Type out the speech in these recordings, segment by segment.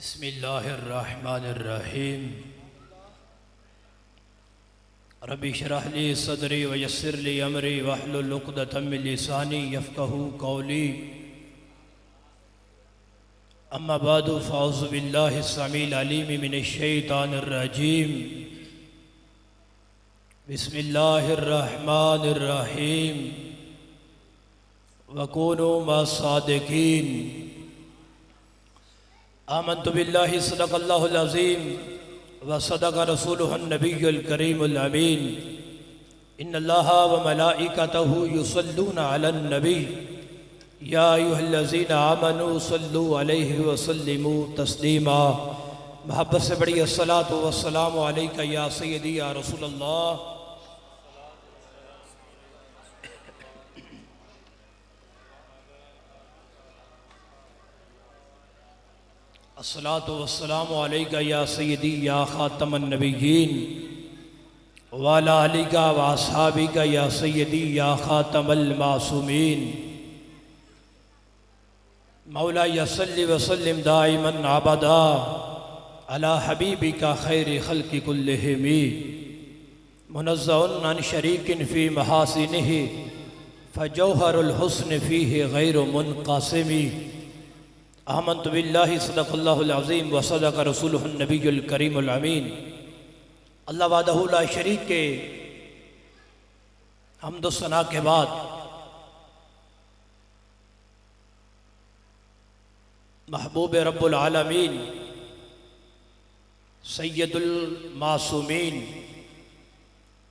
बिस्मिल्लाहिर्रहमानिर्रहीम। रब्बि इश्रह ली सदरी व यस्सिर ली अमरी वहलुल उक़दतम मिन लिसानी यफ़क़हू क़ौली। अम्मा बादु फ़अऊज़ु बिल्लाहि अस्समीइल अलीम मिनश शैतानिर रजीम। बिस्मिल्लाहिर्रहमानिर्रहीम। वकूनू मस्सादिकीन। आमन्तु बिल्लाहि सदक़ल्लाहुल अज़ीम व सदक़ रसूलुहुन नबियुल करीमुल अमीन। इन्नल्लाहा व मलाइकतहु युसल्लूना अलन नबी या अय्युहल्लज़ीना आमनू सल्लु अलैहि व सल्लिमू तस्लीमा। मोहब्बत से बड़ी अस्सलातु वस्सलामु अलैका या सय्यदी या रसूलल्लाह। अस्सलातु वस्सलामु अलैका या सय्यदी या खातमन नबिय्यीन व अला आलिका व अस्हाबिका या सय्यदी या खातमल मासूमीन। मौला यसल्लि व सल्लिम दाइमन अबदा अला हबीबिका खैरि खल्क़ि कुल्लिहिम मुनज़्ज़हुन अन शरीकिन फ़ी महासिनिहि फ़जौहरुल हुस्न फ़ीहि गैरु मुनक़सिमी। आमन्तु बिल्लाहि सदक़ल्लाहुल अज़ीम व सदक़ रसूलुहुन नबियुल करीमुल अमीन। अल्लाह वहदहु ला शरीक के हम्द व सना के बाद महबूब रब्बुल आलमीन सैयदुल मासूमीन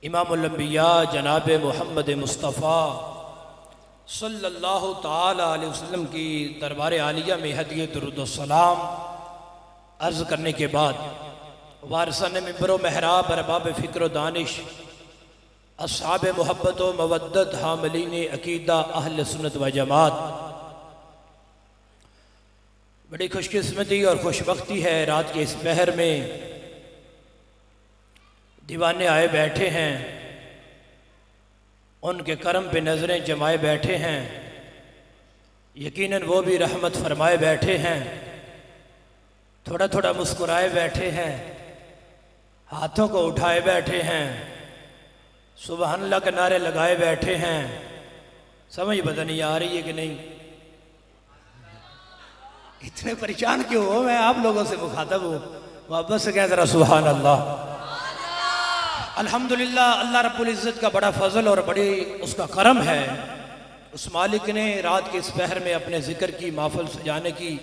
इमामुल अंबिया जनाब मोहम्मद मुस्तफ़ा सल्लल्लाहु ताला अलैहि वसल्लम की दरबार आलिया में हदियत दुरूद व सलाम अर्ज़ करने के बाद वारिसान मिंबर व महराब अरबाब फ़िक्र व दानिश अस्हाब मोहब्बत व मवद्दत हामिलीन अकीदा अहल सुन्नत व जमात, बड़ी खुशकिस्मती और खुशबख्ती है रात के इस पहर में दीवाने आए बैठे हैं, उनके करम पे नज़रें जमाए बैठे हैं। यकीनन वो भी रहमत फरमाए बैठे हैं, थोड़ा थोड़ा मुस्कुराए बैठे हैं, हाथों को उठाए बैठे हैं, सुबहान अल्लाह के नारे लगाए बैठे हैं। समझ पता नहीं आ रही है कि नहीं? इतने परेशान क्यों हो? मैं आप लोगों से मुखातब हूँ, मोहब्बत से कह ज़रा सुभान अल्लाह। अल्हम्दुलिल्लाह, अल्लाह रब्बुल इज़्ज़त का बड़ा फजल और बड़ी उसका करम है। उस मालिक ने रात के इस पहर में अपने ज़िक्र की महफ़िल सजाने की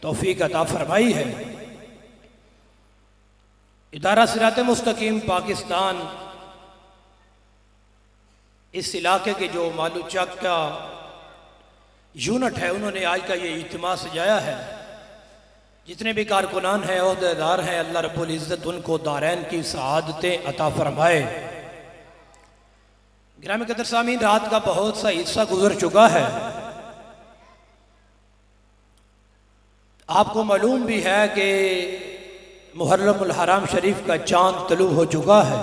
तौफ़ीक अता फरमाई है। इदारा सिरात मुस्तकीम पाकिस्तान इस इलाके के जो मालूचक का यूनिट है, उन्होंने आज का ये इज्तिमा सजाया है। जितने भी कारकुनान हैं, ओहदेदार हैं, अल्लाह रब्बुल इज़्ज़त उनको दारैन की सआदतें अता फरमाए। गिरामी क़दर सामीन, रात का बहुत सा हिस्सा गुजर चुका है। आपको मालूम भी है कि मुहर्रमुल हराम शरीफ का चांद तलू हो चुका है।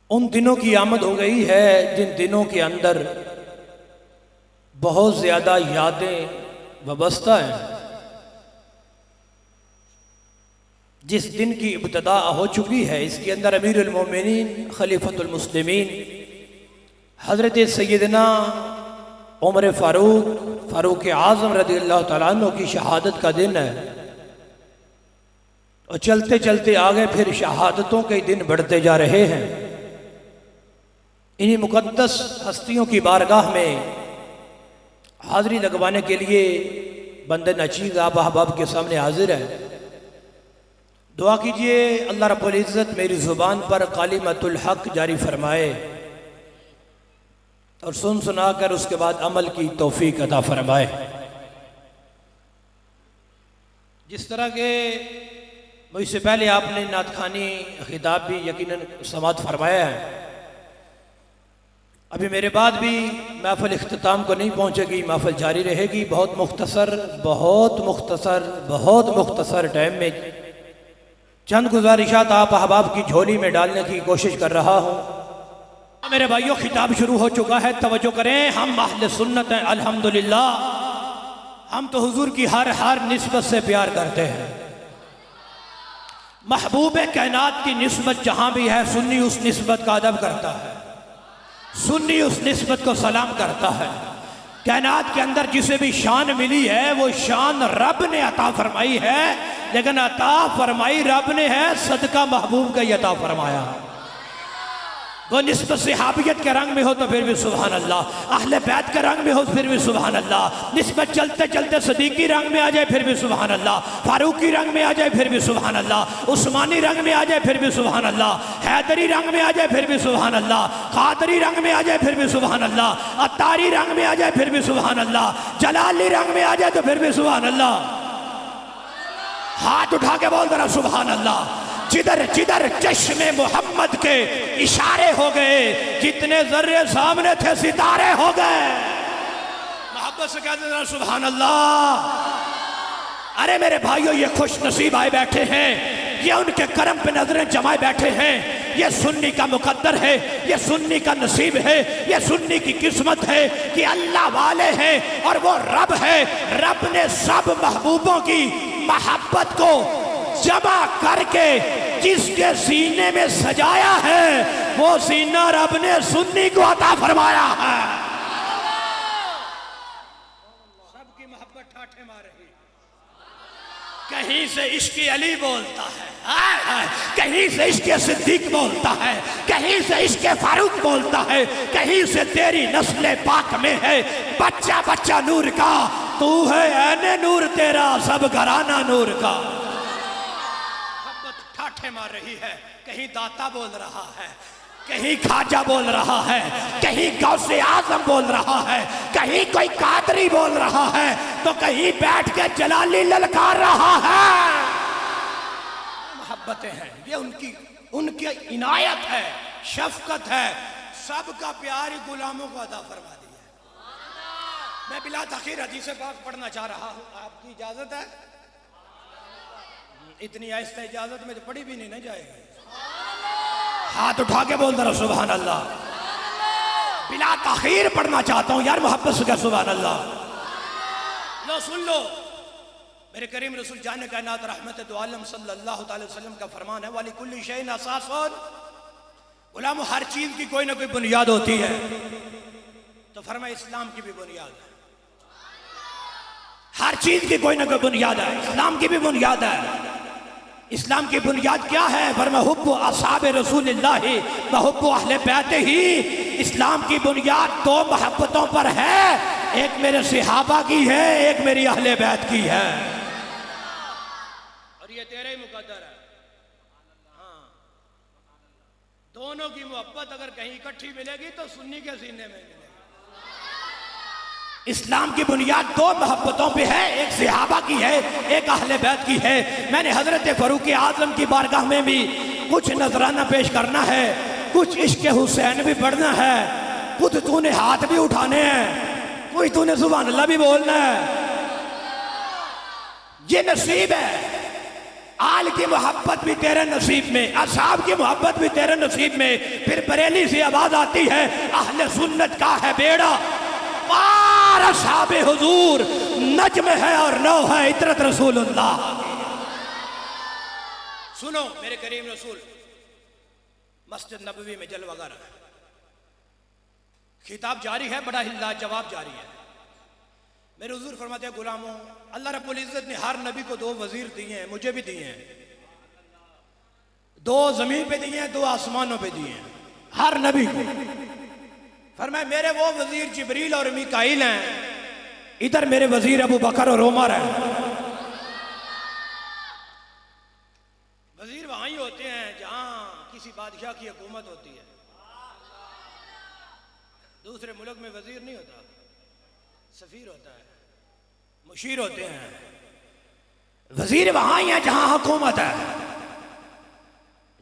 उन दिनों की आमद हो गई है जिन दिनों के अंदर बहुत ज़्यादा यादें वाबस्ता है। जिस दिन की इब्तिदा हो चुकी है, इसके अंदर अमीरुल मोमिनीन खलीफतुल मुस्लिमीन हज़रत सैयदना उमर फारूक आज़म रज़ियल्लाहु तआला अन्हु की शहादत का दिन है। और चलते चलते आगे फिर शहादतों के दिन बढ़ते जा रहे हैं। इन्हीं मुक़द्दस हस्तियों की बारगाह में हाज़री लगवाने के लिए बंदे नचीज़ आप अहबाब के सामने हाजिर है। दुआ कीजिए अल्लाह रब्बुल इज़्ज़त मेरी ज़ुबान पर कालिमतुल हक़ जारी फरमाए और सुन सुना कर उसके बाद अमल की तौफ़ीक अता फरमाए। जिस तरह के मुझसे पहले आपने नातखानी खिताब भी यकीनन समात फरमाया है, अभी मेरे बाद भी महफ़िल इख्तिताम को नहीं पहुँचेगी, महफ़िल जारी रहेगी। बहुत मुख्तसर टाइम में चंद गुजारिशात आप अहबाब की झोली में डालने की कोशिश कर रहा हूँ। मेरे भाइयों, खिताब शुरू हो चुका है, तवज्जो करें। हम अहले सुन्नत हैं अल्हम्दुलिल्लाह। हम तो हुजूर की हर निस्बत से प्यार करते हैं। महबूब कायनात की निस्बत जहां भी है, सुन्नी उस निस्बत का अदब करता है, सुन्नी उस निस्बत को सलाम करता है। कायनात के अंदर जिसे भी शान मिली है वो शान रब ने अता फरमाई है, लेकिन अता फरमाई रब ने है, सदका महबूब का ही अता फरमाया। वो निस्बत सहाबियत के रंग में हो तो फिर भी सुभान अल्लाह, अहले बैत के रंग में हो फिर भी सुभान अल्लाह, निस्बत चलते चलते सदीकी रंग में आ जाए फिर भी सुभान अल्लाह, फारूकी रंग में आ जाए फिर भी सुभान अल्लाह, उस्मानी रंग में आ जाए फिर भी सुभान अल्लाह, हैदरी रंग में आ जाए फिर भी सुभान अल्लाह, कादरी रंग में आ जाए फिर भी सुभान अल्लाह, अत्तारी रंग में आ जाए फिर भी सुभान अल्लाह, जलाली रंग में आ जाए तो फिर भी सुभान अल्लाह। हाथ उठा के बोल जरा सुभान अल्लाह। जिधर जिधर चश्मे मोहम्मद के इशारे हो गए, जितने जर्रे सामने थे सितारे हो गए। मोहब्बत से कहते हैं सुभान अल्लाह। अरे मेरे भाइयों, ये खुश नसीब आए बैठे हैं, ये उनके करम पे नजरें जमाए बैठे हैं। ये सुन्नी का मुकद्दर है, ये सुन्नी का नसीब है, ये सुन्नी की किस्मत है कि अल्लाह वाले हैं और वो रब है। रब ने सब महबूबों की मोहब्बत को जमा करके जिसके सीने में सजाया है, वो सीना रब ने सुन्नी को अता फरमाया है। सबकी मोहब्बत ठाठे मार रही, कहीं से इश्क़ अली बोलता है, कहीं से इश्क़ सिद्दीक बोलता है, कहीं से इश्क़ फारूक बोलता है, कहीं से तेरी नस्ल पाक में है बच्चा बच्चा नूर का, तू है ऐने नूर तेरा सब घराना नूर का। ठाठे मार रही है, कहीं दाता बोल रहा है, कहीं खाजा बोल रहा है, कहीं गौसे आजम बोल रहा है, कहीं कोई कादरी बोल रहा है, तो कहीं बैठ के जलाली ललकार रहा है। मोहब्बतें हैं, ये उनकी इनायत है, शफकत है, सबका प्यार ही गुलामों को अता फरमा दिया। मैं बिला तखीर हदीस पाक पढ़ना चाह रहा हूँ, आपकी इजाजत है? इतनी आहिस्ता इजाजत में तो पढ़ी भी नहीं ना जाएगी। हाथ उठा के बोल दो सुभान अल्लाह। बिला ताखीर पढ़ना चाहता हूं यार, मोहब्बत से क्या सुभान अल्लाह। लो सुन लो, मेरे करीम रसूल जान कायनात रहमत दो आलम सल्लल्लाहु अलैहि वसल्लम का फरमान है, वाली कुल्ली शैइन असासन। गुलामों, हर चीज की कोई ना कोई बुनियाद होती है, तो फरमाया इस्लाम की भी बुनियाद है। हर चीज की कोई ना कोई बुनियाद है, इस्लाम की भी बुनियाद है। इस्लाम की बुनियाद क्या है? फरमाया हुब्बु असहाबे रसूलिल्लाह व हुब्बु अहले बैत ही। इस्लाम की बुनियाद दो मोहब्बतों पर है, एक मेरे सहाबा की है, एक मेरी अहले बैत की है, और ये तेरे ही मुकद्दर है। हाँ, दोनों की मोहब्बत अगर कहीं इकट्ठी मिलेगी तो सुन्नी के सीने में मिलेगी। इस्लाम की बुनियाद दो मोहब्बतों पे है, एक सहाबा की है, एक अहले बैत की है। मैंने हजरत फारूक आजम की बारगाह में भी कुछ नजराना पेश करना है, कुछ इश्क हुसैन भी पढ़ना है, कुछ तूने हाथ भी उठाने हैं, कोई तूने सुभान अल्लाह भी बोलना है। ये नसीब है। आल की मोहब्बत भी तेरे नसीब में, असहाब की मोहब्बत भी तेरे नसीब में। फिर बरेली से आवाज आती है, अहले सुन्नत का है बेड़ा, साहबे हुजूर नज्म है और नौ है इतरत रसूलुल्लाह। सुनो, मेरे करीम रसूल मस्जिद नबवी में जलवा रहा है, खिताब जारी है, बड़ा हिल्ला जवाब जारी है। मेरे हुजूर फरमाते हैं, गुलामों, अल्लाह रब्बुल इज्जत ने हर नबी को दो वजीर दिए हैं, मुझे भी दिए हैं, दो जमीन पे दिए हैं, दो आसमानों पे दिए हैं, हर नबी को। फरमाया मेरे वो वजीर जिब्रील और मीकाईल हैं, इधर मेरे वजीर अबू बकर और उमर हैं। वजीर वहां ही होते हैं जहां किसी बादशाह की हुकूमत होती है, दूसरे मुल्क में वजीर नहीं होता, सफीर होता है, मुशीर होते हैं। वजीर वहां ही है जहां हुकूमत है।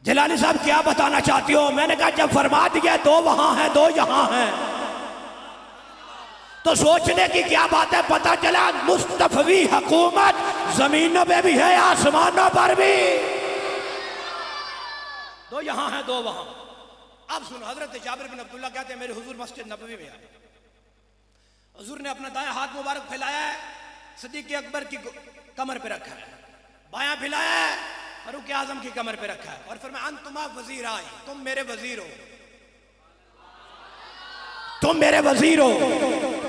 जलाली साहब क्या बताना चाहती हो? मैंने कहा जब फरमा दिया दो वहां है दो यहां है, तो सोचने की क्या बात है। पता चला मुस्तफवी हुकूमत जमीनों पे भी है, आसमानों पर भी। दो यहां है दो वहां। अब सुनो, हजरत जाबिर बिन अब्दुल्लाह कहते हैं, मेरे हुजूर मस्जिद नबवी में आए, हुजूर ने अपना दायां हाथ मुबारक फैलाया है, सिद्दीक़ अकबर की कमर पे रखा है, बायां फैलाया है फारूक आजम की कमर पे रखा है और फरमाया अंतुमा वजीर आई, तुम मेरे वजीर हो, तुम मेरे वजीर हो,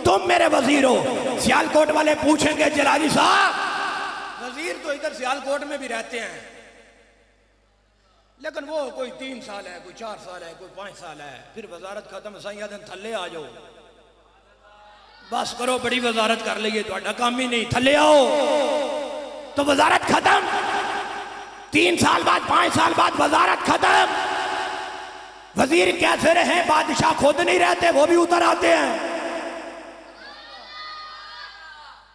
तुम मेरे वजीर हो। सियालकोट वाले पूछेंगे जलाली साहब वजीर तो इधर सियालकोट में भी रहते हैं, लेकिन वो कोई 3 साल है, कोई 4 साल है, कोई 5 साल है, फिर वजारत खत्म सैया दिन थल्ले आ जाओ, बस करो बड़ी वजारत कर लीजिए, ਤੁਹਾਡਾ काम ही नहीं, थल्ले आओ। तो वजारत खत्म, 3 साल बाद 5 साल बाद वजारत खत्म। वजीर कैसे रहे, बादशाह खुद नहीं रहते, वो भी उतर आते हैं।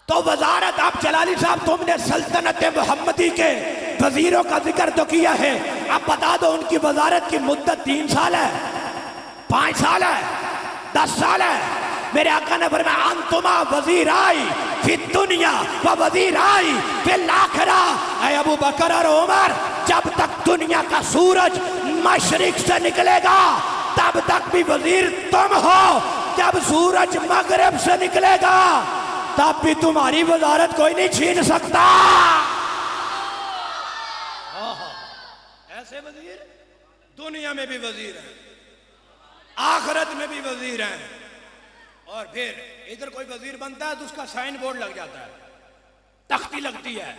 तो वजारत, आप जलाली साहब तुमने सल्तनत मोहम्मदी के वजीरों का जिक्र तो किया है, अब बता दो उनकी वजारत की मुद्दत 3 साल है, 5 साल है, 10 साल है। मेरे आका ने फरमाया अंतुमा वजीर आई फिर दुनिया व वजीर आई फिर आखिरा। ऐ अबू बकर और उमर, जब तक दुनिया का सूरज मशरिक से निकलेगा तब तक भी वजीर तुम हो, जब सूरज मगरिब से निकलेगा तब भी तुम्हारी वजारत कोई नहीं छीन सकता। ऐसे वजीर दुनिया में भी वजीर हैं, आखिरत में भी वजीर हैं। और फिर इधर कोई वजीर बनता है तो उसका साइन बोर्ड लग जाता है, तख्ती लगती है,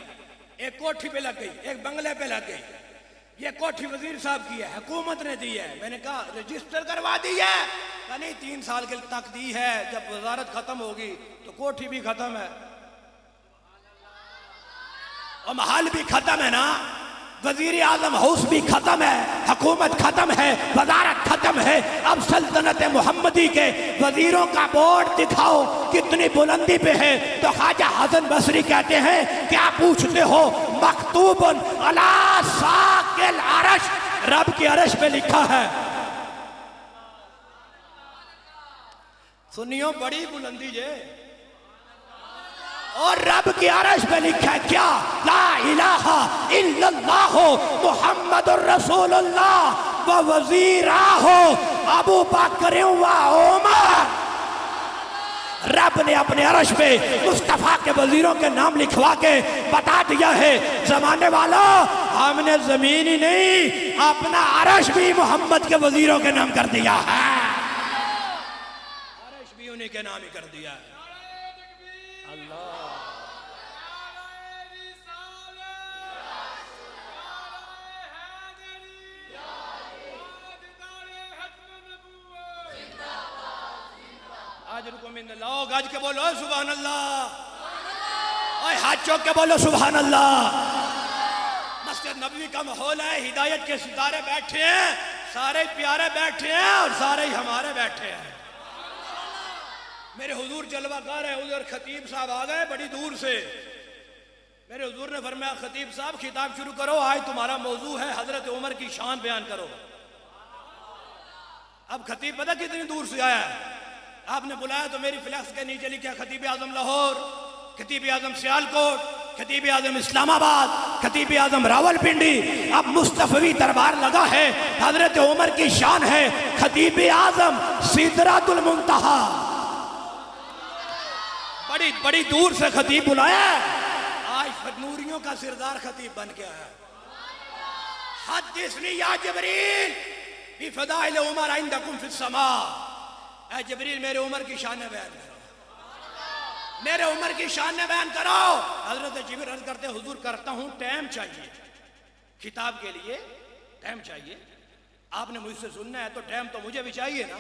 एक कोठी पे लग गई, एक बंगले पे लग गई, ये कोठी वजीर साहब की है, हुकूमत ने दी है। मैंने कहा रजिस्टर करवा दी है, कहा नहीं 3 साल के तक दी है, जब वजारत खत्म होगी तो कोठी भी खत्म है और महल भी खत्म है ना, वजीर आजम हाउस भी खत्म है, हुकूमत खत्म है, वजारत खत्म है। अब सल्तनत मोहम्मदी के वजीरों का बोर्ड दिखाओ कितनी बुलंदी पे है। तो ख्वाजा हसन बसरी कहते हैं क्या पूछते हो, मकतूबन अला साकिल अरश, रब के अरश पे लिखा है। सुनियो बड़ी बुलंदी जे, और रब के अरश पे लिखा है क्या, ला इलाहा इल्लल्लाह मुहम्मदुर रसूलुल्लाह व वजीराहो अबू बकर व उमर। रब ने अपने अरश पे मुस्तफा के वजीरों के नाम लिखवा के बता दिया है, जमाने वालों हमने जमीन ही नहीं अपना अरश भी मोहम्मद के वजीरों के नाम कर दिया है, अरश भी उन्हीं के नाम ही कर दिया है। अल्लाह आज रुको मिन लोग आज के बोलो सुभान अल्लाह, और हाथ चौक के बोलो सुभान अल्लाह। मस्जिद नबवी का माहौल है, हिदायत के सितारे बैठे हैं, सारे प्यारे बैठे हैं और सारे ही हमारे बैठे हैं। मेरे हुजूर जलवाकार है, उधर खतीब साहब आ गए बड़ी दूर से। मेरे हुजूर ने फरमाया खतीब साहब खिताब शुरू करो, आज तुम्हारा मौजू है हजरत उमर की शान बयान करो। अब खतीब पता कितनी दूर से आया है, आपने बुलाया तो मेरी फ्लैक्स के नीचे लिखा खतीब आजम लाहौर, खतीब आजम सियालकोट, खतीब आजम इस्लामाबाद, खतीब आजम रावलपिंडी। अब मुस्तफवी दरबार लगा है, हजरत उमर की शान है, खतीब आजम सिदरातुल मुंतहा। बड़ी बड़ी दूर से खतीब बुलाया, आज नूरियों का सिरदार खतीब बन गया है। हदीसनी या जिब्रील बि फदाइल उमर इंदकुम फिस समा। ऐ जिब्रील मेरे उमर की शान बयान करो, मेरे उमर की शान बयान करो। हजरत जिब्रील अर्ज करते हुजूर करता हूं, टाइम चाहिए खिताब के लिए, टाइम चाहिए। आपने मुझसे सुनना है तो टाइम तो मुझे भी चाहिए ना।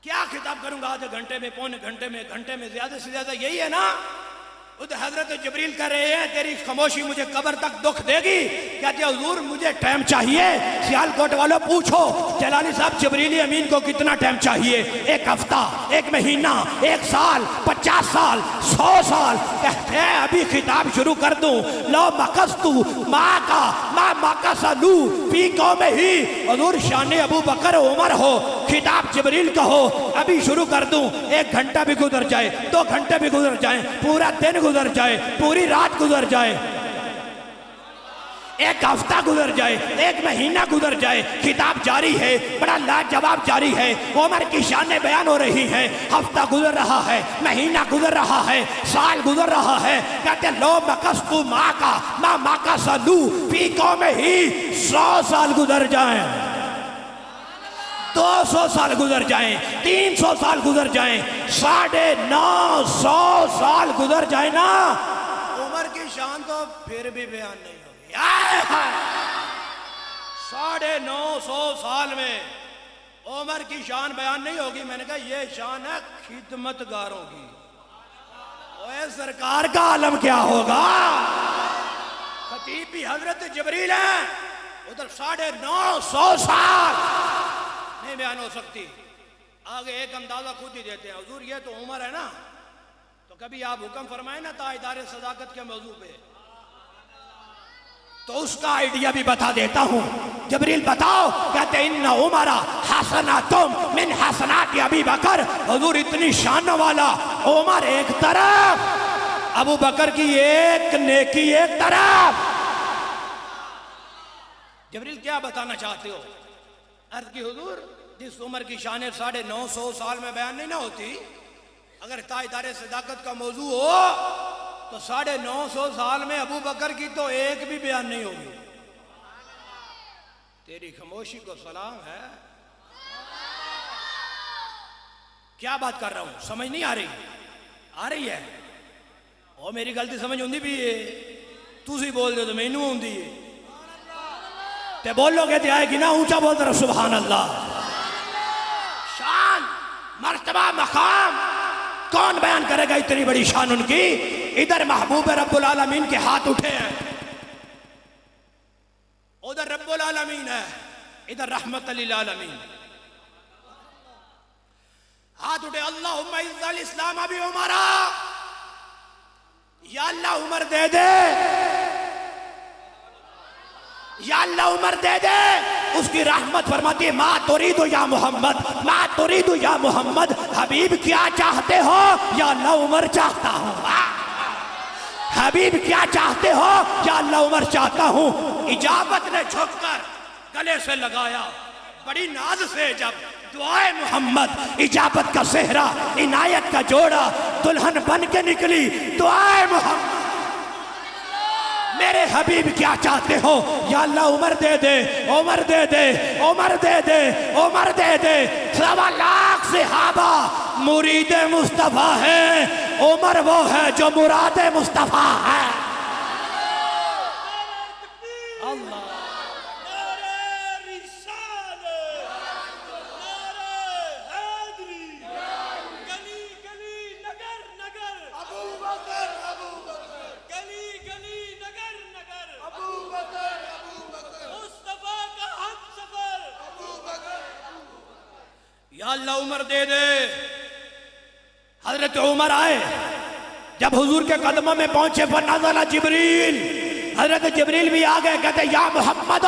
क्या खिताब करूंगा, आधे घंटे में, पौने घंटे में, घंटे में, ज्यादा से ज्यादा यही है ना। उधर हजरत जिब्रील कह रहे हैं तेरी खामोशी मुझे कब्र तक दुख देगी। कहते हुजूर मुझे टाइम चाहिए। सियालकोट वालों पूछो जलाली साहब जिब्रील अमीन को कितना टाइम चाहिए, 1 हफ्ता, 1 महीना, 1 साल, 50 साल, 100 साल। कहते हैं अभी खिताब शुरू कर दूं, लो मकस्तु माँ का माँ मकसलू पी कौम ही। हुजूर शान अबू बकर उमर हो, खिताब जिब्रील का हो, अभी शुरू कर दूं, 1 घंटा भी गुजर जाए, 2 घंटे भी गुजर जाए, पूरा दिन गुजर जाए, पूरी रात गुजर जाए, एक हफ्ता गुजर जाए, एक महीना गुजर जाए, खिताब जारी है, बड़ा लाजवाब जारी है, उमर की शान बयान हो रही है। हफ्ता गुजर रहा है, महीना गुजर रहा है, साल गुजर रहा है। कहते लो मकस्तु माँ का सलू फी कौम ही 100 साल गुजर जाए, 200 साल गुजर जाएं, 300 साल गुजर जाएं, 950 साल गुजर जाए ना, उमर की शान तो फिर भी बयान नहीं होगी। 950 साल में उमर की शान बयान नहीं होगी। मैंने कहा ये शान है खिदमतगारों की। ओए सरकार का आलम क्या होगा? खतीब भी हजरत जबरील है, उधर 950 साल नहीं बयान हो सकती। आगे एक अंदाजा खुद ही देते हैं, हुजूर ये तो उम्र है ना, तो कभी आप हुक्म फरमाए ना ताजदार सदाकत के मौजू पे, तो उसका आइडिया भी बता देता हूं। जबरील बताओ, कहते इन्ना उमरा हसनातुम मिन हसनात अबी बकर। हुजूर इतनी शान वाला उमर एक तरफ, अबू बकर की एक नेकी एक तरफ। जबरील क्या बताना चाहते हो? अर्ज की हुजूर जिस उम्र की शान 950 साल में बयान नहीं ना होती, अगर ताजदार सदाकत का मौजू हो तो 950 साल में अबू बकर की तो एक भी बयान नहीं होगी। तेरी खामोशी को सलाम है। क्या बात कर रहा हूं, समझ नहीं आ रही? आ रही है? और मेरी गलती समझ होंगी भी है, तुसी बोल दो तो मैनू होंगी है, ते बोलोगे तो आएगी ना। ऊंचा बोलते रहो सुभान अल्लाह। शान, मर्तबा, मकाम कौन बयान करेगा? इतनी बड़ी शान उनकी। इधर महबूब रब्बुल आलमीन के हाथ उठे हैं, उधर रब्बुल आलमीन है, इधर रहमत लिल आलमीन। हाथ उठे, अल्लाहुम्मा इज़्ज़िल इस्लाम अबी उमरा, या अल्लाह उमर दे दे, या अल्लाह उमर दे दे। उसकी रहमत फरमाती है, मा तुरीदु या मोहम्मद, मा तुरीदु या मोहम्मद। हबीब क्या चाहते हो? या अल्लाह उमर चाहता हूं। हबीब क्या चाहते हो? या अल्लाह उमर चाहता हूं। इजाबत ने झुककर गले से लगाया बड़ी नाज से, जब दुआए मोहम्मद, इजाबत का सेहरा, इनायत का जोड़ा, दुल्हन बन के निकली दुआए मोहम्मद। मेरे हबीब क्या चाहते हो? या अल्लाह उमर दे दे, उमर दे दे, उमर दे दे, उमर दे दे। 1.25 लाख सहाबा मुरीद मुस्तफा है, उमर वो है जो मुराद मुस्तफा है। अल्लाह अल्लाह उमर दे दे। हजरत उमर आए, जब हुजूर के कदमों में पहुंचे, फनज़ला जिब्रील, हजरत जिब्रील भी आ गए। कहते या मोहम्मद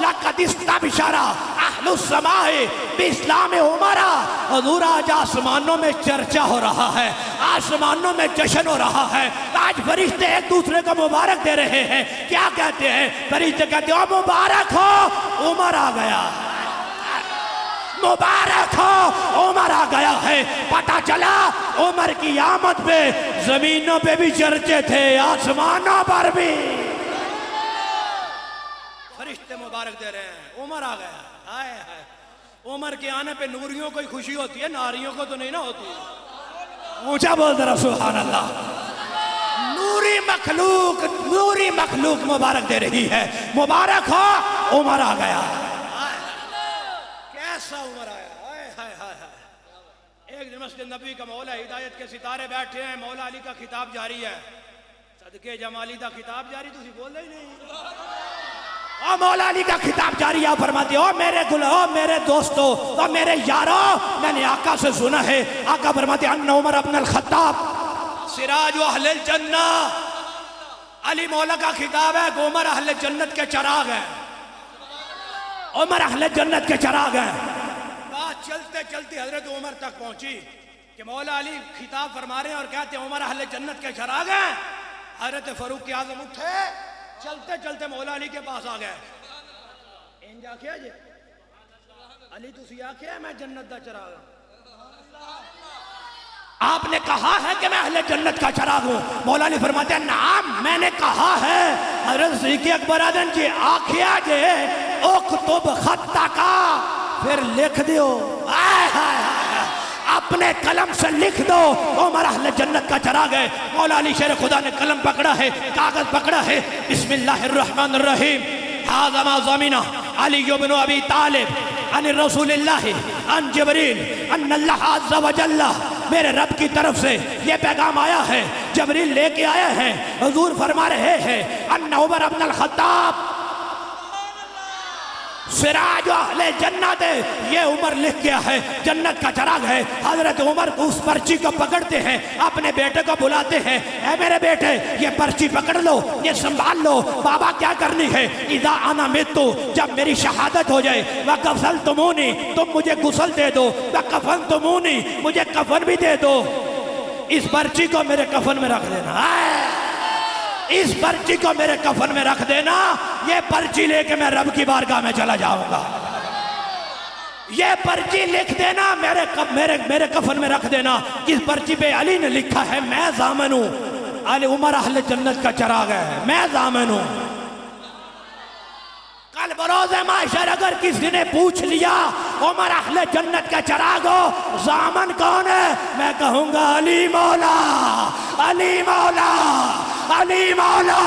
लक़द इस्तबशरा अहलुस समाए बिइस्लाम उमरा। हुजूर आज आसमानों में चर्चा हो रहा है, आसमानों में जश्न हो रहा है। आज फरिश्ते एक दूसरे को मुबारक दे रहे हैं। क्या कहते हैं फरिश्ते? कहते हो मुबारक हो, उमर आ गया, मुबारक हो, उमर आ गया है। पता चला उमर की आमद पे जमीनों पे भी चर्चे थे, आसमानों पर भी। फरिश्ते मुबारक दे रहे हैं, उमर आ गया। हाय हाय, उमर के आने पे नूरियों को खुशी होती है, नारियों को तो नहीं ना होती। ऊंचा बोल दे सुभान अल्लाह। नूरी मखलूक मुबारक दे रही है। मुबारक हो, उमर आ गया। कैसा उमर आया, हाय हाय हाय हाय। एक मस्जिद नबी का मौला हिदायत के सितारे बैठे हैं, मौला अली का खिताब जारी है, सदके जमाली का खिताब जारी, तुसी बोल ही नहीं। ओ मौला अली का खिताब जारी है, फरमाते हो मेरे गुलाम, मेरे दोस्तों और मेरे यारों, मैंने आका से सुना है, आका फरमाते अन्ना उमर इब्न अल-खत्ताब सिराज अहले जन्ना। अली मौला का खिताब है, उमर अहले जन्नत के चिराग है, उमर अहले जन्नत के चिराग है। बात चलते चलते हजरत उमर तक पहुंची कि मौला अली खिताब फरमा रहे हैं और कहते हैं उमर अहले जन्नत के चिराग हैं। हजरत फारूक आजम उठे चलते चलते मौला अली के पास आ गए। इंज आखिया जे अली तुसी आखिया मैं जन्नत दा चिराग हां, आपने कहा है कि मैं अहले जन्नत का चिराग हूं। मौला अली फरमाते हैं नाम मैंने कहा है। हजरत सिद्दीक़ अकबर आदम जी आखिया जे उक्तुब खत्ता का, फिर लिख दो, अपने कलम से लिख दो उमर अहले जन्नत का चिराग है। मौला अली शेर खुदा ने कलम पकड़ा है, कागज पकड़ा है। बिस्मिल्लाहिर्रहमानिर्रहीम। हाज़ा मा ज़मीना अली इब्न अबी तालिब अन रसूलिल्लाह अन जिब्रील अन्नल्लाह अज़्ज़ा व जल्ला, मेरे रब की तरफ से ये पैगाम आया है, जिब्रील लेके आया है। हुजूर फरमा रहे हैं अन्ना उमर इब्न अल खत्ताब सिराज अहले जन्नत है। ये उमर लिख गया है, जन्नत का चिराग है। हजरत उमर उस पर्ची को पकड़ते हैं, अपने बेटे को बुलाते हैं, ऐ मेरे बेटे ये पर्ची पकड़ लो, ये संभाल लो। बाबा क्या करनी है? इदा आना मित्तु, जब मेरी शहादत हो जाए, व कफल तुमूनी, तुम मुझे गुस्ल दे दो, व कफन तुमूनी, मुझे कफन भी दे दो। इस पर्ची को मेरे कफन में रख देना, इस पर्ची को मेरे कफन में रख देना। ये पर्ची लेके मैं रब की बारगाह में चला जाऊंगा। ये पर्ची लिख देना, मेरे कफन में रख देना। इस पर्ची पे अली ने लिखा है मैं ज़ामिन हूं, अली उमर अहले जन्नत का चिराग है, मैं ज़ामिन हूं। कल बरोज़े माशर अगर किसी ने पूछ लिया उमर अहले जन्नत का चिराग हो, ज़ामिन कौन है? मैं कहूंगा अली मौला, अली मौला, अली मौला।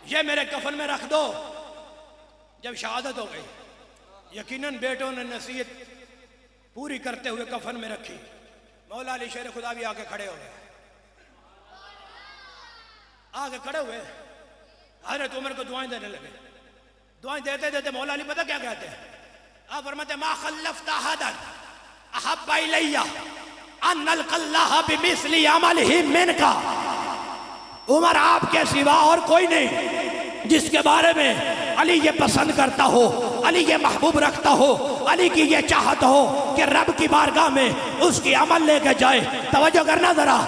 ये मेरे कफन में रख दो। जब शहादत हो गई, यकीनन बेटों ने नसीहत पूरी करते हुए कफन में रखी। मौला अली शेर खुदा भी आके खड़े हो गए, आगे खड़े हुए हजरत उमर को दुआएं देने लगे। दुआएं देते देते मौला अली पता क्या कहते हैं? आप फरमाते मा खल्लफ्ता हदन अहब्बा इलैया अन नल्क़ल्लाह बिमिस्लि अमलिहि मिनका। उमर आपके सिवा और कोई नहीं जिसके बारे में अली ये पसंद करता हो, अली ये महबूब रखता हो, अली की ये चाहत हो कि रब की बारगाह में उसकी अमल लेके जाए। तवज्जो करना, जरा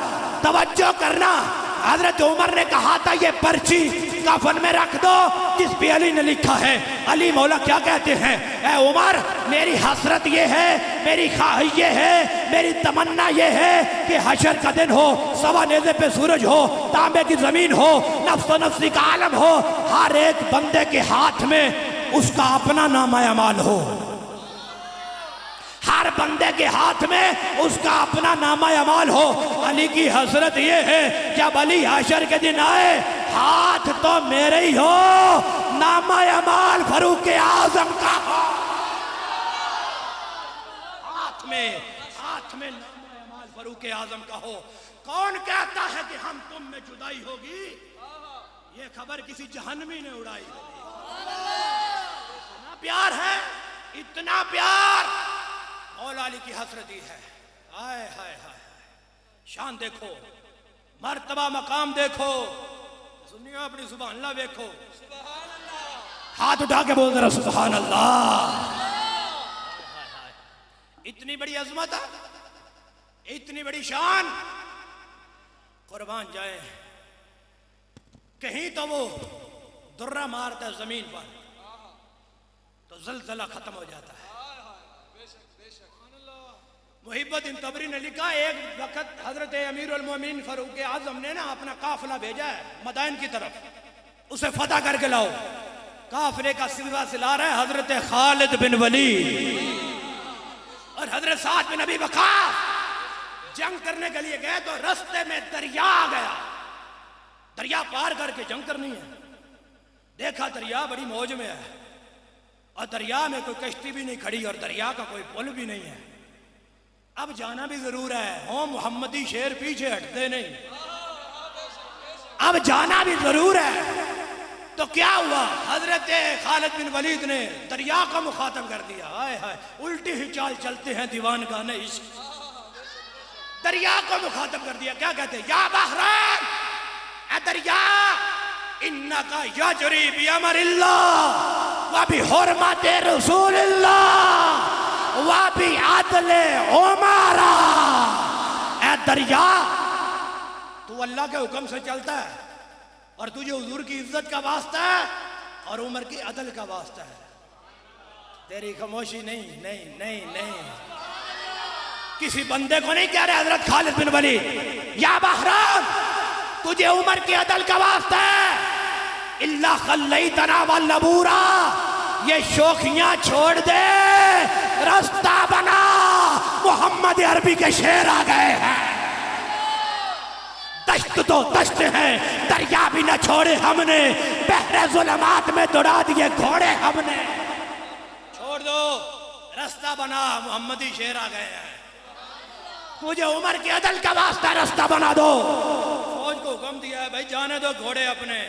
तवज्जो करना। हजरत उमर ने कहा था ये पर्ची कफन में रख दो जिस पे अली ने लिखा है। अली मौला क्या कहते हैं? ऐ उमर मेरी हसरत ये है, मेरी ख्वाहिश ये है, मेरी तमन्ना ये है कि हशर का दिन हो, सवा नेज़े पे सूरज हो, तांबे की जमीन हो, नफ्स नफ्सी का आलम हो, हर एक बंदे के हाथ में उसका अपना नामा अमाल हो। हर बंदे के हाथ में उसका अपना नामा अमाल हो। अली की हसरत ये है जब अली हशर के दिन आए, हाथ तो मेरे ही हो, नामा अमाल फारूक आजम का हो। हाथ में नामा अमाल फारूक आजम का हो। कौन कहता है कि हम तुम में जुदाई होगी? ये खबर किसी जहन्नमी ने उड़ाई होगी। इतना प्यार है, इतना प्यार मौला अली की हसरत ही है। हाय हाय हाय, शान देखो, मर्तबा मकाम देखो, सुनिए अपनी सुभान अल्लाह देखो। हाथ उठा के बोल रहा सुभान अल्लाह। इतनी बड़ी अजमत है, इतनी बड़ी शान, कुर्बान जाए। कहीं तो वो दुर्रा मारता है जमीन पर तो जलजला खत्म हो जाता है। मुहिबुद्दीन तबरी ने लिखा एक वक्त हजरत अमीरुल मोमिनीन फारूक आजम ने ना अपना काफिला भेजा है मदाइन की तरफ, उसे फतह करके लाओ। काफिले का सिलसिला चला रहा है हजरत खालिद बिन वलीद और हजरत साद बिन अबी वक़ास जंग करने के लिए गए तो रास्ते में दरिया आ गया। दरिया पार करके जंग करनी है। देखा दरिया बड़ी मौज में है और दरिया में कोई कश्ती भी नहीं खड़ी और दरिया का कोई पुल भी नहीं है। अब जाना भी जरूर है, हो मोहम्मदी शेर पीछे हटते नहीं, अब जाना भी जरूर है। तो क्या हुआ, हजरत खालिद बिन वलीद ने दरिया को मुखातब कर दिया। हाय हाय, उल्टी ही चाल चलते हैं दीवान गाने इश्क। दरिया को मुखातब कर दिया, क्या कहते हैं? या बहरान, ए दरिया, इन्नका यजरी बिअमरिल्लाह व बिहुरमति रसूलिल्लाह व बिअदले उमरा। दरिया, तू अल्लाह के हुक्म से चलता है और तुझे हुजूर की इज्जत का वास्ता है और उमर की अदल का वास्ता है। तेरी खामोशी नहीं नहीं नहीं नहीं, किसी बंदे को नहीं कह रहे हजरत खालिद बिन वलीद, या बहराम तुझे उमर की अदल का वास्ता है, इल्ला खल्लैतना वल्लबूरा, ये शोखियां छोड़ दे, रास्ता बना, मोहम्मद अरबी के शेर आ गए हैं। दश्त तो दश्त है, दरिया भी न छोड़े हमने, बहरे जुल्मात में दौड़ा दिए घोड़े हमने। छोड़ दो, रास्ता बना, मोहम्मदी शेर आ गए हैं। मुझे उमर की अदल का वास्ता रास्ता बना दो। फौज को हुक्म दिया है भाई जाने दो घोड़े अपने,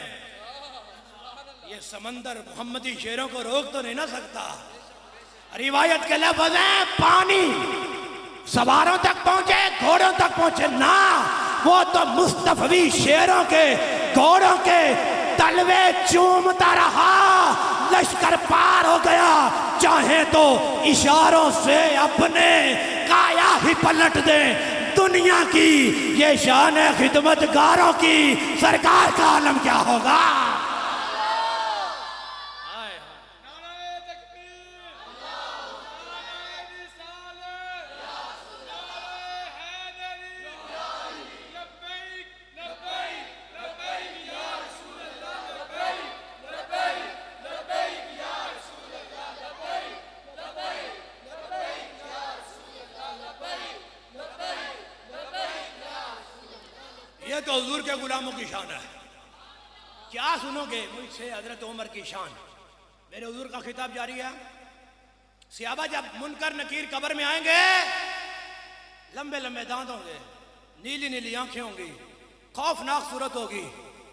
ये समंदर मोहम्मदी शेरों को रोक तो नहीं ना सकता। रिवायत के लफ्ज़ हैं पानी सवारों तक पहुंचे, घोड़ों तक पहुंचे ना, वो तो मुस्तफवी शेरों के घोड़ों के तलवे चूमता रहा, लश्कर पार हो गया। चाहे तो इशारों से अपने काया ही पलट दे दुनिया की, ये शान है खिदमतगारों की, सरकार का आलम क्या होगा। तो हुजूर के गुलामों की शान है। क्या सुनोगे मुझसे हजरत उमर की शान। मेरे हुजूर का खिताब जारी है। सियाबा जब मुनकर नकीर कब्र में आएंगे, लंबे लंबे दांत होंगे, नीली नीली आंखें होंगी, खौफनाक सूरत होगी,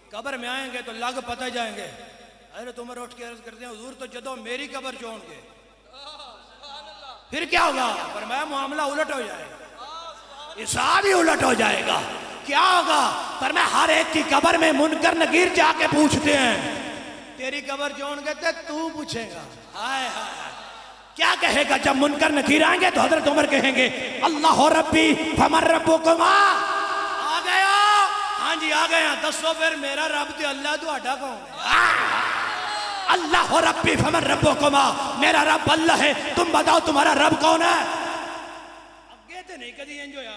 कब्र में आएंगे तो लग पता जाएंगे। हजरत उमर उठ के अर्ज करते हैं हुजूर तो जदों मेरी कब्र चोंगे फिर क्या होगा। फरमाया मामला उलट हो जाएगा, हिसाब ही उलट हो जाएगा। क्या होगा। पर मैं हर एक की कब्र में मुनकर नकीर जाके पूछते हैं, तेरी कब्र जोड़ेंगे तो तू पूछेगा। हाय हाय क्या कहेगा जब मुनकर नकीर आएंगे तो हजरत उमर कहेंगे अल्लाह रब्बी फमन रब्बुकुमा। आ गया, हाँ जी आ गया, दसो फिर मेरा रब तो अल्लाह तुहाडा कौन है। अल्लाह रब्बी फमन रब्बुकुमा, मेरा रब अल्लाह है, तुम बताओ तुम्हारा रब कौन है। अगे तो नहीं कभी इंज होया,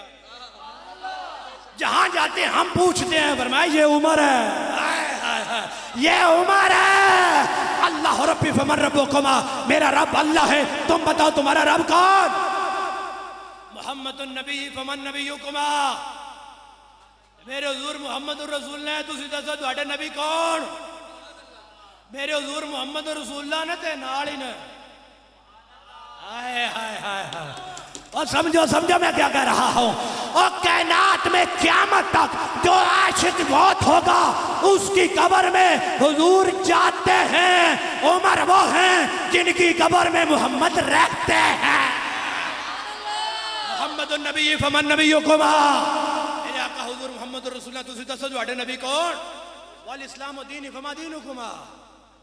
जहां जाते हम पूछते हैं फरमाया ये उमर है, ये उमर है। अल्लाह रब्बी फमन रब्बुकुमा, मेरा रब अल्लाह है, तुम बताओ तुम्हारा रब कौन। मुहम्मदुन नबी फमन नबियुकुमा, मेरे हुजूर मुहम्मद रसूल ने, तुसी दसो तुहाडे नबी कौन। मेरे हुजूर मुहम्मद रसूलुल्लाह ने ते नाल ही ने। हाय हाय हाय हाय, और समझो समझो मैं क्या कह रहा हूं। और कायनात में क़यामत तक जो आशिक मौत होगा उसकी कब्र में हुजूर जाते हैं। उमर वो हैं जिनकी कब्र में मोहम्मद रहते हैं। मोहम्मदुन नबी फमन नबियुकुमा, मेरे आका हुजूर मोहम्मद रसूलुल्लाह, तुसी दसो तुहाडे नबी कौन। वल इस्लाम दीन फमा दीनुकुमा,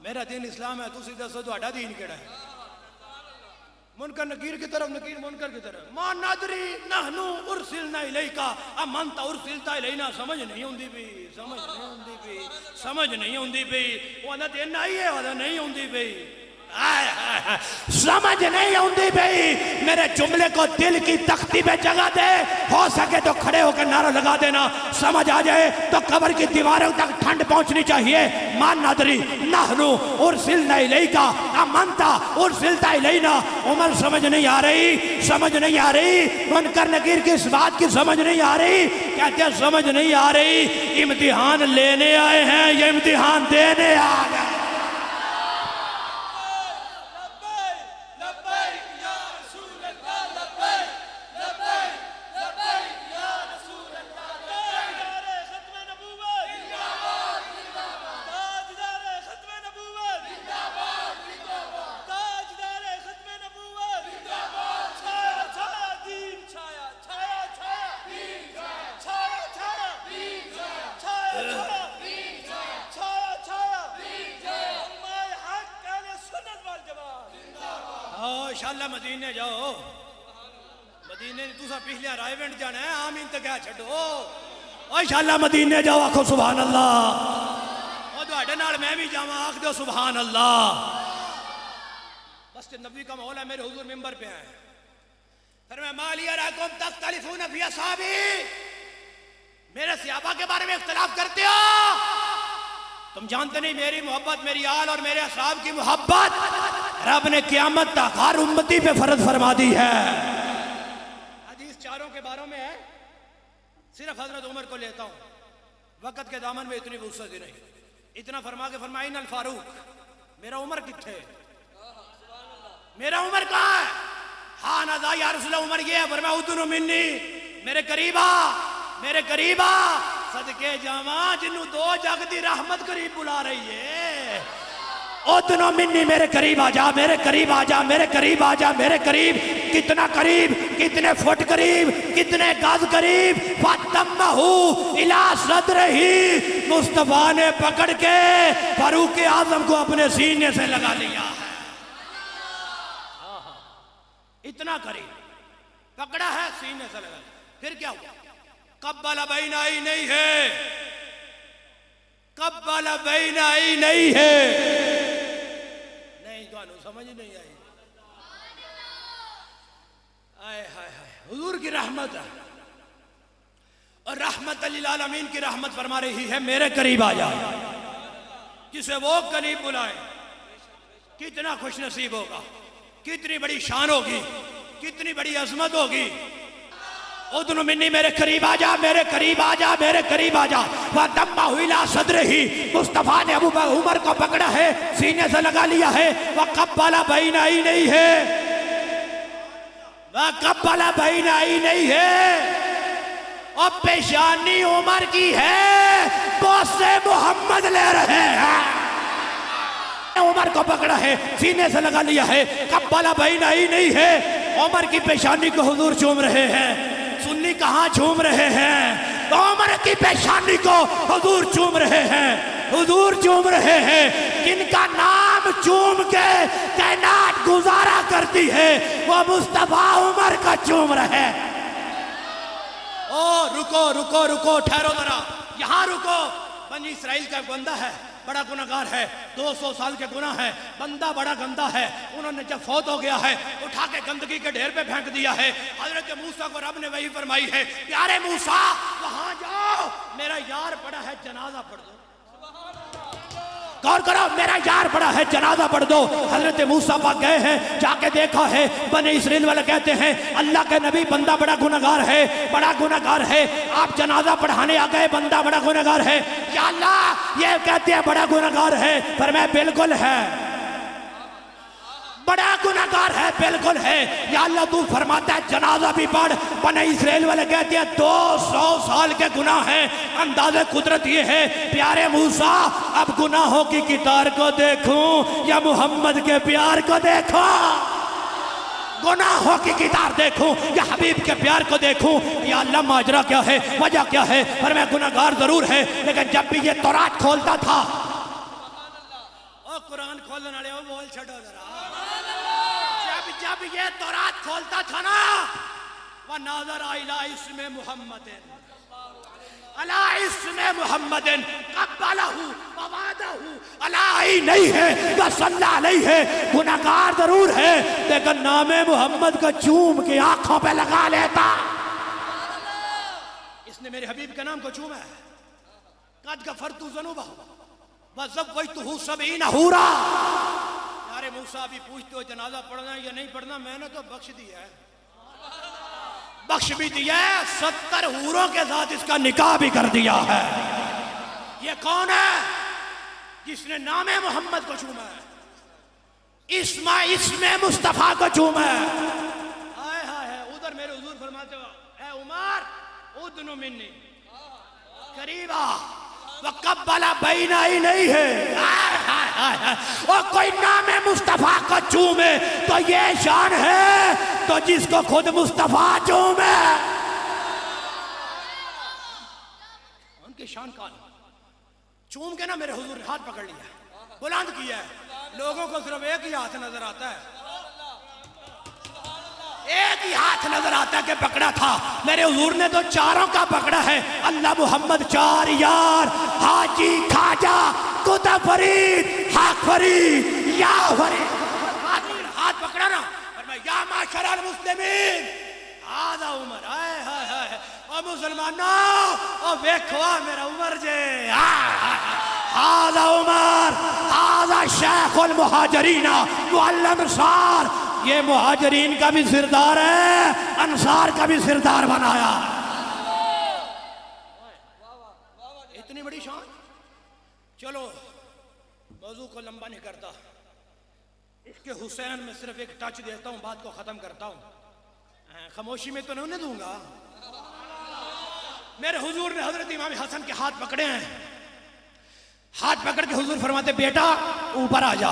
मेरा दीन इस्लाम है, तुसी दसो तुहाडा दीन केड़ा है। मुनकर नकीर की तरफ, नकीर मुनकर की तरफ। मा नादरी नहनु उरसिलना इलैका अमंता उरसिलता इलैना, समझ नहीं होंदी भी, समझ नहीं होंदी भी, समझ नहीं होंदी भी। वो ना देना ही है, वो नहीं होंदी भी, समझ नहीं होंदी भाई। मेरे जुमले को दिल की तख्ती पे जगह दे, हो सके तो खड़े होकर नारा लगा देना, समझ आ जाए तो कब्र की दीवारों तक ठंड पहुंचनी चाहिए। मान नादरी नहनु उरसिलना इलैका अमंता उरसिलता इलैना। उमर समझ नहीं आ रही, समझ नहीं आ रही। मुनकर नकीर की इस बात की समझ नहीं आ रही, कहते समझ नहीं आ रही। इम्तिहान लेने आए हैं, ये इम्तिहान देने आ गए। मदीने तुसा पिछले रायवेंट जाना है आमीन तो क्या छो ओ इंशाअल्लाह मदीने जाओ आखो सुभान अल्लाह ओ तुहाडे नाल मैं भी जावां आख दो सुभान अल्लाह। मस्जिद नबवी का माहौल है मेरे हुजूर मिंबर पे हैं फरमाया मालिया राकुम तख्तलिफून फी असहाबी मेरे सहाबा के बारे में इख्तिलाफ करते हो तुम जानते नहीं मेरी मोहब्बत मेरी आल और मेरे असहाब की मोहब्बत रब ने क़यामत तक हर उम्मती पे फर्ज फरमा दी है। हदीस चारों के बारे में है सिर्फ हजरत उमर को लेता हूं वक़्त के दामन में इतनी वुसअत ही नहीं इतना फरमा के फरमाइन अल फारूक मेरा उमर किथे मेरा उमर कहाँ है हाँ ना या रसूल उमर ये है फरमाया उदनु मिन्नी मेरे करीबा सदके जावा जिन्नू दो जग दी रहमत करीब बुला रही है उदनु मिन्नी मेरे करीब आ जा मेरे करीब आ जा मेरे करीब आ जा मेरे करीब कितना करीब कितने फुट करीब कितने गज करीब फतम्महू इला सदरही मुस्तफा ने पकड़ के फारूक आजम को अपने सीने से लगा लिया इतना करीब पकड़ा है सीने से लगा फिर क्या हुआ कब्बला बैना ही नहीं है कब्बला बैना ही नहीं है नहीं गानू समझ नहीं आई आए हाय हाय हुजूर की रहमत है और रहमत लिल आलमीन की रहमत फरमा रही है मेरे करीब आ जा जिसे वो करीब बुलाए कितना खुश नसीब होगा कितनी बड़ी शान होगी कितनी बड़ी अजमत होगी उदनु मिन्नी मेरे करीब आ जा मेरे करीब आ जा मेरे करीब आ जा वदम्मा इला सदरही मुस्तफा ने अबू बकर उमर को पकड़ा है सीने से लगा लिया है वह कब्बला बैना ही नहीं है वह कब्बला बैना ही नहीं है और पेशानी उमर की है बोसे मोहम्मद ले रहे हैं उमर को पकड़ा है सीने से लगा लिया है कब्बला बैना ही नहीं है उमर की पेशानी को हुजूर चूम रहे हैं सुन्नी कहाँ चूम रहे हैं उमर की पेशानी को हुजूर चूम रहे हैं हुजूर चूम रहे हैं जिनका नाम चूम के कायनात गुजारा करती है वो मुस्तफा उमर का चूम रहे ओ रुको रुको रुको ठहरो जरा यहाँ रुको बनी इसराइल का बंदा है बड़ा गुनाहगार है 200 साल के गुनाह है बंदा बड़ा गंदा है उन्होंने जब फौत हो गया है उठा के गंदगी के ढेर पे फेंक दिया है हजरत मूसा को रब ने वही फरमाई है प्यारे मूसा वहां जाओ मेरा यार पड़ा है जनाजा पढ़ दो गौर करो मेरा यार पड़ा है जनाजा पढ़ दो हजरत मूसा पाक गए हैं जाके देखा है बने इसराइल वाले कहते हैं अल्लाह के नबी बंदा बड़ा गुनाहगार है आप जनाजा पढ़ाने आ गए बंदा बड़ा गुनाहगार है या अल्लाह ये कहते हैं बड़ा गुनाहगार है पर मैं बिल्कुल है बड़ा गुनाहगार है बिल्कुल है या अल्लाह तू फरमाता है जनाजा भी पढ़ बने इसराइल वाले कहते हैं 200 साल के गुनाह हैं अंदाज़े कुदरत ये है प्यारे मूसा अब गुनाहों की कितार को देखूं या मोहम्मद के प्यार को देखो गुनाहों की कितार देखूं या हबीब के प्यार को देखूं या अल्लाह माजरा क्या है वजह क्या है पर मैं गुनाहगार जरूर है लेकिन जब भी ये तौरात खोलता था कुरान खोलने वाले वो बोल छड़ो जरा जब ये तौरात खोलता था ना वह नाजर आइला इसमें मोहम्मद अला इसमें मोहम्मद कब्बलहू ववादहू अला ही नहीं है या सल्ला नहीं है गुनाहगार जरूर है लेकिन नामे मोहम्मद को चूम के आंखों पे लगा लेता इसने मेरे हबीब के नाम को चूमा है कद का फरतु ज़नुबा वज़व्वजतुहू सबईना हूरा यारे मूसा भी पूछते हो जनाजा पढ़ना है या नहीं पढ़ना मैंने तो बख्श दिया है बख्श भी दिया है 70 हूरों के साथ इसका निकाह भी कर दिया है ये कौन है जिसने नामे मोहम्मद को चूमा है इसमें मुस्तफा को चूमा है हाय हाय उधर मेरे हुजूर फरमाते हो ए उमर उदनु मिन्नी करीबा वो कब्बला बैना ही नहीं है और कोई नामे मुस्तफा को चूमे तो ये शान है तो जिसको खुद मुस्तफा चूमे उनकी शान का चूम के ना मेरे हुजूर ने हाथ पकड़ लिया बुलंद किया है लोगों को सिर्फ एक ही हाथ नजर आता है एक एक ही हाथ नजर आता है कि पकड़ा था, मेरे हुजूर ने तो चारों का पकड़ा है। अल्लाह मोहम्मद चार यार, हाजी खाजा कुतुब फरीद हक फरीद या फरीद, हाथ पकड़ा ना और मैं या माशरल मुस्लिमीन आधा उमर, हाय हाय हाय, ओ मुसलमानों ओ देखो मेरा उमर जे, आधा उमर आधा शेखुल मुहाजिरीना वल अंसार, ये मुहाजिरीन का भी सिरदार है, अंसार का भी सिरदार बनाया। इतनी बड़ी शान। चलो मौजू को लंबा नहीं करता, इसके हुसैन में सिर्फ एक टच देता हूं, बात को खत्म करता हूं। खामोशी में तो नहीं दूंगा। मेरे हुजूर ने हजरत इमाम हसन के हाथ पकड़े हैं, हाथ पकड़ के हुजूर फरमाते बेटा ऊपर आ जा,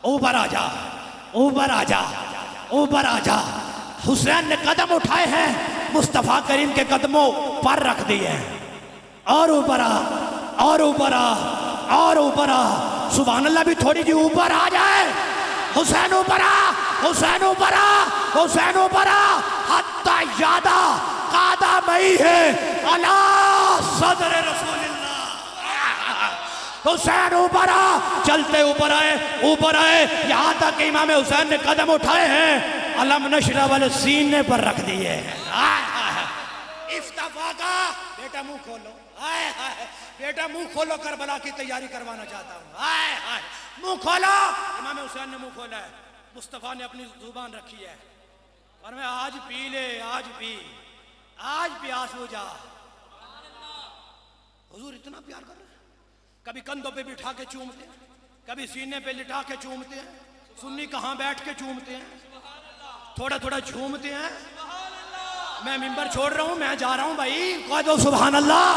ऊपर आ जा, ऊपर आ जा, ऊपर आ जा। हुसैन ने कदम उठाए हैं, मुस्तफा करीम के कदमों पर रख दिए हैं, और ऊपर आ, और ऊपर आ, और ऊपर आ। सुभान अल्लाह भी थोड़ी जी ऊपर आ जाए। हुसैन ऊपर आ, हुसैन ऊपर आ, हुसैन ऊपर आ, हत्ता यादा कादा मई है अला सदर रसूलुल्लाह। हुसैन ऊपर आ, चलते ऊपर आए, ऊपर आए, यहां तक कि इमाम हुसैन ने कदम उठाए हैं, अलम नशरा वाले सीने पर रख दिए। इफ्तिफा का बेटा मुंह खोलो, हाय हाय बेटा मुंह खोलो, करबला की तैयारी करवाना चाहता हूं, हाय हाय मुंह खोलो। इमाम हुसैन ने मुंह खोला है, मुस्तफा ने अपनी जुबान रखी है, और मैं आज पी ले, आज पी, आज प्यास बुझा। हुजूर इतना प्यार कर रहे हैं, कभी कंधों पे बिठा के चूमते हैं, कभी सीने पे लिटा के चूमते हैं, सुन्नी कहां बैठ के चूमते हैं, थोड़ा थोड़ा झूमते हैं। मैं मिंबर छोड़ रहा हूं, मैं जा रहा हूं भाई, कह दो सुभान अल्लाह।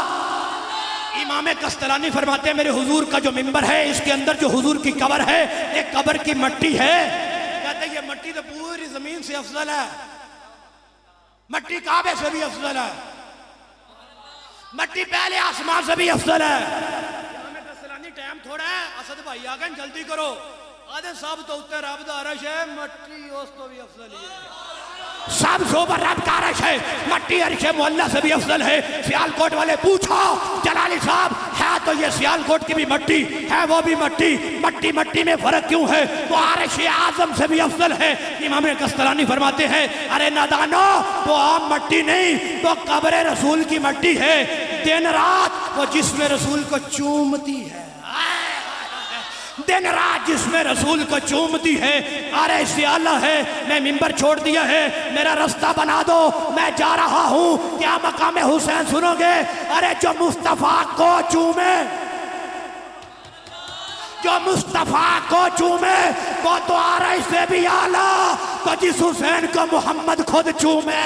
इमाम कस्तलानी फरमाते हैं मेरे हुजूर का जो मिंबर है, इसके अंदर जो हुजूर की कब्र है, एक कब्र की मट्टी है, कहते ये मट्टी तो पूरी जमीन से अफजल है, मट्टी काबे से भी अफजल है, मट्टी पहले आसमान से भी अफजल है। इमाम कस्तलानी टाइम थोड़ा है, असद भाई आ गए, जल्दी करो। आधे सब तो उत्तर रब दा अरश है, मट्टी उस तो भी अफजल है, सब ऊपर रब का अरश है, मट्टी अरश मुअल्ला से भी अफजल है। सियालकोट वाले पूछो जलाली साहब, है तो ये सियालकोट की भी मट्टी है, वो भी मट्टी, मट्टी मट्टी में फर्क क्यों है, वो अरश आजम से भी अफजल है। इमाम कस्तलानी फरमाते हैं अरे नादानो, वो आम मट्टी नहीं, तो कब्र रसूल की मट्टी है, दिन रात वो जिस्म रसूल को चूमती है, दिन रात जिसमें रसूल को चूमती है। अरे इससे आला है, मैं मिंबर छोड़ दिया है, मेरा रास्ता बना दो, मैं जा रहा हूं। क्या मकाम हुसैन सुनोगे? अरे जो मुस्तफा को चूमे, जो मुस्तफा को चूमे, वो तो आ रहा इससे भी आला, तो जिस हुसैन को मोहम्मद खुद चूमे।